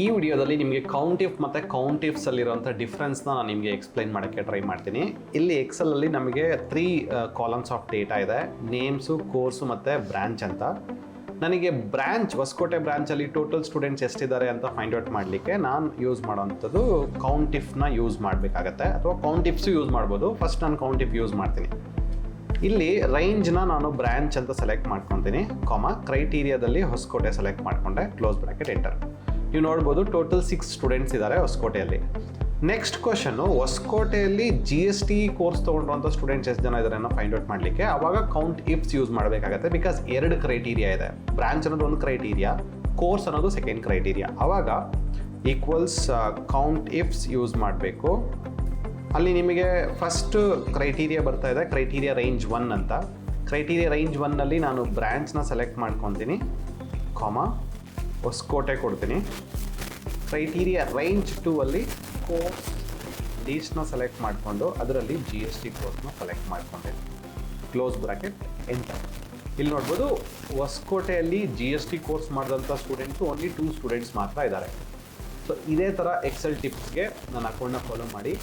ಈ ವಿಡಿಯೋದಲ್ಲಿ ನಿಮಗೆ ಕೌಂಟಿಫ್ ಮತ್ತು ಕೌಂಟಿಫ್ಸಲ್ಲಿರುವಂಥ ಡಿಫ್ರೆನ್ಸ್ನ ನಾನು ನಿಮಗೆ ಎಕ್ಸ್ಪ್ಲೈನ್ ಮಾಡೋಕ್ಕೆ ಟ್ರೈ ಮಾಡ್ತೀನಿ. ಇಲ್ಲಿ ಎಕ್ಸೆಲಲ್ಲಿ ನಮಗೆ 3 ಕಾಲಮ್ಸ್ ಆಫ್ ಡೇಟಾ ಇದೆ, ನೇಮ್ಸು, ಕೋರ್ಸು ಮತ್ತು ಬ್ರ್ಯಾಂಚ್ ಅಂತ. ನನಗೆ ಬ್ರ್ಯಾಂಚ್ ಹೊಸಕೋಟೆ ಬ್ರ್ಯಾಂಚಲ್ಲಿ ಟೋಟಲ್ ಸ್ಟೂಡೆಂಟ್ಸ್ ಎಷ್ಟಿದ್ದಾರೆ ಅಂತ ಫೈಂಡ್ ಔಟ್ ಮಾಡಲಿಕ್ಕೆ ನಾನು ಯೂಸ್ ಮಾಡೋವಂಥದ್ದು ಕೌಂಟಿಫ್ನ ಯೂಸ್ ಮಾಡಬೇಕಾಗತ್ತೆ, ಅಥವಾ ಕೌಂಟಿಫ್ಸು ಯೂಸ್ ಮಾಡ್ಬೋದು. ಫಸ್ಟ್ ನಾನು ಕೌಂಟಿಫ್ ಯೂಸ್ ಮಾಡ್ತೀನಿ. ಇಲ್ಲಿ ರೇಂಜ್ನ ನಾನು ಬ್ರ್ಯಾಂಚ್ ಅಂತ ಸೆಲೆಕ್ಟ್ ಮಾಡ್ಕೊತೀನಿ, ಕ್ರೈಟೀರಿಯಾದಲ್ಲಿ ಹೊಸಕೋಟೆ ಸೆಲೆಕ್ಟ್ ಮಾಡಿಕೊಂಡೆ, ಕ್ಲೋಸ್ ಬ್ರಾಕೆಟ್ ಎಂಟರ್. ನೀವು ನೋಡ್ಬೋದು ಟೋಟಲ್ 6 ಸ್ಟೂಡೆಂಟ್ಸ್ ಇದ್ದಾರೆ ಹೊಸಕೋಟೆಯಲ್ಲಿ. ನೆಕ್ಸ್ಟ್ ಕ್ವಶನ್ನು, ಹೊಸಕೋಟೆಯಲ್ಲಿ GST ಕೋರ್ಸ್ ತೊಗೊಂಡ್ರಂಥ ಸ್ಟೂಡೆಂಟ್ಸ್ ಎಷ್ಟು ಜನ ಇದ್ದಾರೆ ಅನ್ನೋ ಫೈಂಡ್ ಔಟ್ ಮಾಡಲಿಕ್ಕೆ ಆವಾಗ ಕೌಂಟ್ ಇಫ್ಸ್ ಯೂಸ್ ಮಾಡಬೇಕಾಗತ್ತೆ. ಬಿಕಾಸ್ 2 ಕ್ರೈಟೀರಿಯಾ ಇದೆ, ಬ್ರಾಂಚ್ ಅನ್ನೋದು ಒಂದು ಕ್ರೈಟೀರಿಯಾ, ಕೋರ್ಸ್ ಅನ್ನೋದು ಸೆಕೆಂಡ್ ಕ್ರೈಟೀರಿಯಾ. ಆವಾಗ ಈಕ್ವಲ್ಸ್ ಕೌಂಟ್ ಇಫ್ಸ್ ಯೂಸ್ ಮಾಡಬೇಕು. ಅಲ್ಲಿ ನಿಮಗೆ ಫಸ್ಟ್ ಕ್ರೈಟೀರಿಯಾ ಬರ್ತಾ ಇದೆ, ಕ್ರೈಟೀರಿಯಾ ರೇಂಜ್ 1 ಅಂತ. ಕ್ರೈಟೀರಿಯಾ ರೇಂಜ್ 1ನಲ್ಲಿ ನಾನು ಬ್ರ್ಯಾಂಚ್ನ ಸೆಲೆಕ್ಟ್ ಮಾಡ್ಕೊತೀನಿ, ಹೊಸಕೋಟೆ ಕೊಡ್ತೀನಿ. ಕ್ರೈಟೀರಿಯಾ ರೇಂಜ್ 2ಅಲ್ಲಿ ಕೋರ್ಸ್ ಲೀಸ್ಟ್ನ ಸೆಲೆಕ್ಟ್ ಮಾಡಿಕೊಂಡು ಅದರಲ್ಲಿ GST ಕೋರ್ಸ್ನ ಸೆಲೆಕ್ಟ್ ಮಾಡ್ಕೊಂಡೆ, ಕ್ಲೋಸ್ ಬ್ರಾಕೆಟ್ ಎಂಟರ್. ಇಲ್ಲಿ ನೋಡ್ಬೋದು ಹೊಸಕೋಟೆಯಲ್ಲಿ GST ಕೋರ್ಸ್ ಮಾಡಿದಂಥ ಸ್ಟೂಡೆಂಟ್ಸು ಓನ್ಲಿ 2 ಸ್ಟೂಡೆಂಟ್ಸ್ ಮಾತ್ರ ಇದ್ದಾರೆ. ಸೊ ಇದೇ ಥರ ಎಕ್ಸೆಲ್ ಟಿಪ್ಸ್ಗೆ ನನ್ನ ಅಕೌಂಟ್ನ ಫಾಲೋ ಮಾಡಿ.